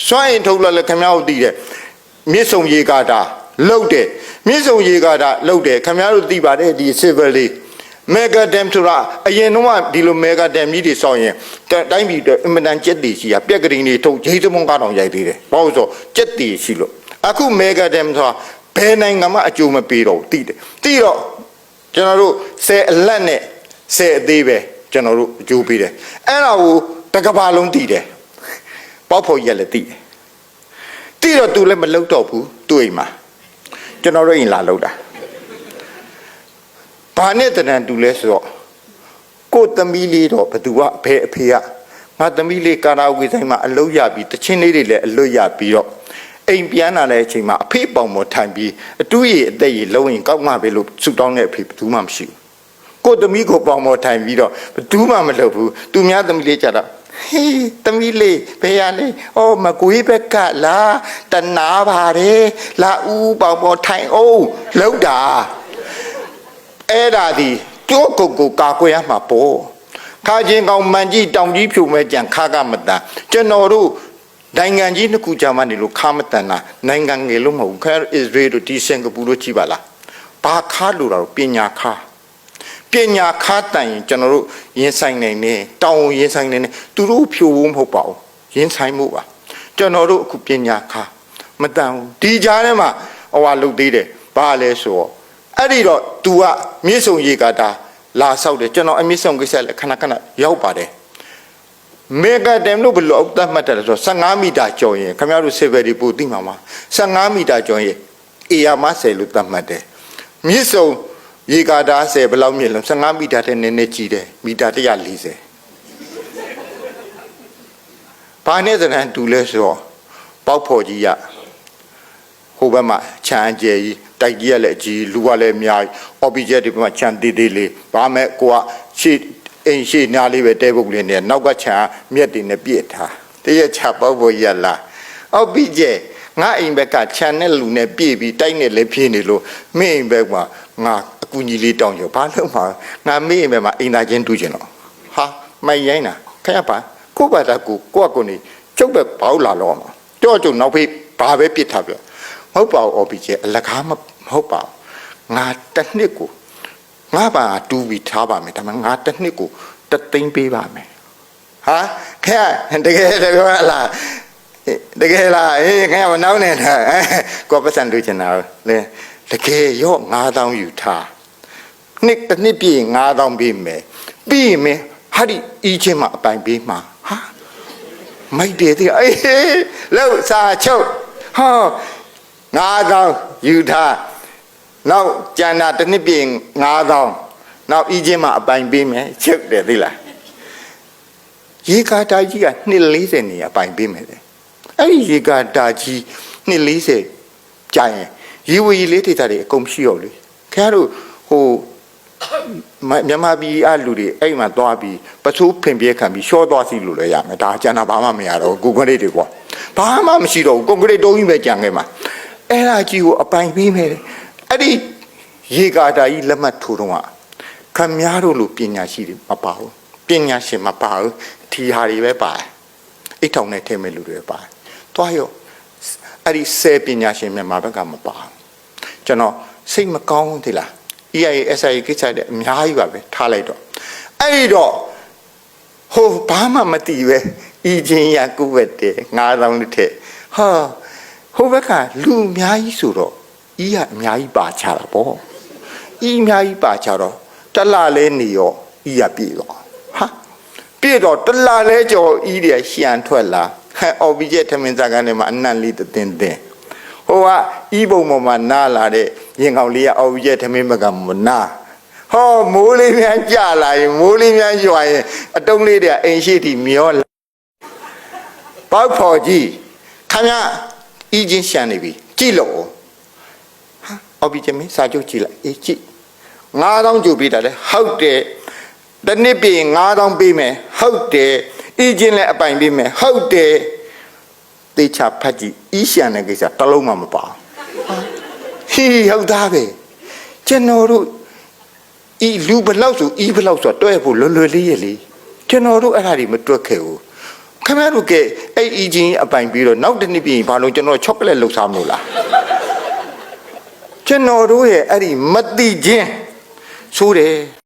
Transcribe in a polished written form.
စွန့်ရင်ထုတ်လာလဲခင်ဗျားတို့သိတယ်မြစ်ဆုံရေကာတာလှုပ်တယ်မြစ်ဆုံရေကာတာလှုပ်တယ်ခင်ဗျားတို့သိပါတယ်ဒီ civil လေးမေဂါဒမ်ဆိုတာအရင်တော့ဒီလိုမေဂါဒမ်ကြီးတွေဆောက်ရင်တိုင်းပြည်အတွက်အင်မတန်ကြက်တီရှိရပြက်ကလေးတွေထုတ်ဂျေးသမုံကားတောင်ရိုက်သေးတယ်ဘာလို့ဆိုကြက်တီရှိလို့အခုမေဂါဒမ်ဆိုတာဘယ်နိုင်ငံမှအကျိုးမပေးတော့သိတယ်သိတော့ကျွန်တော်တို့ဆယ်အလက်နဲ့ဆယ်အသေးပဲကျွန်တော်တို့အကျိုးပေးတယ်အဲ့ဒါကိုတကဘာလုံးသိတယ်ပေါက်ဖို့ရက်လည်းသိတယ်သိတော့သူလည်းမလှုပ်တော့ဘူးသူ့အိမ်မှာကျွန်တော်တို့အိမ်လာလှုပ်တာဘာနဲ့တန်တူလဲဆိုတော့ကိုသမီးလေးတော့ဘသူကဘယ်အဖေကငါသမီးလေးကာရာဝေဆိုင်မှာအလုပ်ရပြီးတချင်းလေးတွေလည်းအလွတ်ရပြီးတော့အိမ်ပြန်လာတဲ့အချိန်မှာအဖေပေါင်ပေါ်ထိုင်ပြီးအတူရည်အသက်ရည်လုံးရင်ကောက်မှပဲလို့ဆူတောင်းတဲ့အဖေဘသူမှမရှိဘူးကိုသမီးကိုပေါင်ပေါ်ထိုင်ပြီးတော့ဘသူမှမလုပ်ဘူးသူများသမီးလေးကြတော့ဟေးသမီးလေးဘယ်ရလဲအော်မကွေးဘက်ကလာတနာပါတယ်လာဦးပေါင်ပေါ်ထိုင်အောင်လောက်တာအဲ့ဒါဒီကျိုးကိုကာကွယ်ရမှာပေါ့ခါချင်းကောင်မန်ကြီးတောင်ကြီးဖြူမဲ့ကြံခါကမတန်ကျွန်တော်တို့နိုင်ငံကြီးနှစ်ခုကြာမှနေလို့ခါမတန်တာနိုင်ငံငယ်လို့မဟုတ်ဘူးခါအစ္စရေးတို့ဒီစင်ကာပူတို့ကြည့်ပါလားဘာခါလို့တော့ပညာခါတန်ရင်ကျွန်တော်တို့ရင်ဆိုင်နိုင်နေတောင်းရင်ဆိုင်နေသူတို့ဖြိုးဖို့မဟုတ်ပါဘူးရင်ဆိုင်မှုပါကျွန်တော်တို့အခုပညာခါမတန်ဘူးဒီကြားထဲမှာဟိုဟာလုပ်သေးတယ်ဘာလဲဆိုတော့အဲ့ဒီတော့ तू ကမြစ်ဆုံရေကာတာလာဆောက်တယ်ကျွန်တော်အမြင့်ဆုံးကိစ္စလည်းခဏရောက်ပါတယ်မေဂါဒမ်လို့ဘယ်လိုအသက်မှတ်တယ်လဲဆိုတော့15မီတာကျော်ရင်ခင်ဗျားတို့ civil တွေပို့သိမှာပါ15မီတာကျော်ရင်အေယာမ10လို့သတ်မှတ်တယ်မြစ်ဆုံရေကာတာ10ဘယ်လောက်မြင့်လဲ15မီတာတဲ့နည်းနည်းကြီးတယ်မီတာ140ဘာနဲ့တန်းတူလဲဆိုတော့ပေါက်ဖော်ကြီးရဟိုဘက်မှာခြံအကျယ်ကြီးတိုက်ကြီးရလည်းအကြီးလူကလည်းအများကြီး object တွေမှာခြံသေးလေးဘာမဲ့ကိုကရှေ့အိမ်ရှေ့နားလေးပဲတဲပုတ်လေးနဲ့နောက်ကခြံမြက်တွေနဲ့ပြည့်ထားတရက်ချပေါက်ဖို့ရလားအော်ပြီးကျငါအိမ်ဘက်ကခြံနဲ့လူနဲ့ပြည့်ပြီးတိုက်နဲ့လည်းဖြင်းနေလို့မင်းအိမ်ဘက်မှာငါအကူကြီးလေးတောင်းရဘာလို့မှငါမင်းအိမ်ဘက်မှာအိမ်သားချင်းတူးကျင်တော့ဟာမိုက်ရိုင်းတာခရပါကိုဘာသာကိုနေကျုပ်ပဲဘောက်လာတော့မှာကြော့ကျုံနောက်ဖေးဘာပဲပြစ်ထားပြမဟုတ်ပါဘူးအော်ပြီးကျအလကားမဟုတ်ပါဘူးငါတစ်နှစ်ကိုငါပါတူးပြီးထားပါမယ်ဒါမှငါတစ်နှစ်ကိုတသိန်းပေးပါမယ်ဟာခဲတကယ်လားတကယ်လားအေးခဲမနှောင်းနေတာကိုပတ်စံတွေ့ချင်တာလေတကယ်ရော9000ယူထားနှစ်တစ်နှစ်ပြည့်9000ပေးမယ်ပြီးမယ်ဟာဒီအချင်းမှာအပိုင်ပေးမှာဟာမိုက်တယ်တဲ့အေးလောက်စာချုပ်ဟော9000ယူထားနောက်ကျန်တာတစ်နှစ်ပြင်9000နောက်အချင်းမှာအပိုင်ပေးမယ်ချုပ်တယ်သိလားရေကာတာကြီးက240နေအပိုင်ပေးမယ်တဲ့အဲ့ဒီရေကာတာကြီး240ကြာရင်ရေဝေးလေးဒေတာတွေအကုန်ရှိရောလေခင်ဗျားတို့ဟိုမြန်မာပြည်အလူတွေအဲ့မှာသွားပြီးပစိုးဖင်ပြဲခံပြီးရှော့သွားစီလို့လည်းရမယ်ဒါကျန်တာဘာမှမရတော့ကိုကွန်ကရစ်တွေကွာဘာမှမရှိတော့ဘူးကွန်ကရစ်တုံးကြီးပဲကြံခဲ့မှာအဲ့ဒါကြီးကိုအပိုင်ပေးမယ်အဲ့ဒီရေကာတာကြီးလက်မှတ်ထိုးတော့ခမများတို့လိုပညာရှိတွေမပါဘူးပညာရှင်မပါဘူးထီဟာတွေပဲပါတယ်အိတ်ထောင်နဲ့ထဲမဲ့လူတွေပါတယ်တွားရောအဲ့ဒီဆယ်ပညာရှင်မြန်မာဘက်ကမပါကျွန်တော်စိတ်မကောင်းဘူးဒီလား EIA SIA ကိစ္စတဲ့အများကြီးပါပဲထားလိုက်တော့အဲ့ဒီတော့ဟိုဘာမှမသိပဲဤချင်းရကုဝတ်တယ်9000တစ်ထက်ဟာဟိုဘက်ကလူအများကြီးဆိုတော့ဤကအများကြီးပါချတာပေါ့ဤအများကြီးပါချတော့တလလဲနေရောဤရပြည့်တော့ဟာပြည့်တော့တလလဲကြော်ဤတွေရှံထွက်လာအော်ဘီဂျက်ထမင်းစားကနေမှာအနံ့လေးတင်းဟိုကဤပုံပေါ်မှာနားလာတဲ့ရင်ကောင်လေးကအော်ဘီဂျက်ထမင်းမကမနာဟောမိုးလေးများကြလာရင်မိုးလေးများရွာရင်အတုံးလေးတွေအိမ်ရှိတီမျောလာပေါက်ဖော်ကြီးခမဤချင်းရှံနေပြီကြည့်လို့ဟာအော်ဘီဂျက်မင်းစာချုပ်ကြည့်လိုက်အေးကြည့်9000ကျူပေးတာလေဟုတ်တယ်တနစ်ပြင်9000ပေးမယ်ဟုတ်တယ်ဤချင်းလည်းအပိုင်ပေးမယ်ဟုတ်တယ်တေချာဖတ်ကြည့်ဤရှံတဲ့ကိစ္စတလုံးမှမပါဟီဟုတ်သားပဲကျွန်တော်တို့ဤလူဘလောက်ဆိုဤဘလောက်ဆိုတွဲဖို့လွယ်လွယ်လေးရလေကျွန်တော်တို့အဲ့ဒါတွေမတွက်ခဲ့ဘူး ခင်ဗျားတို့ကအဲ့အီဂျင်အပိုင်ပြီးတော့နောက်တစ်နှစ်ပြင်ဘာလို့ကျွန်တော်ချောကလက်လှူစားမလို့လားကျွန်တော်တို့ရဲ့အဲ့ဒီမတိချင်းဆိုးတယ်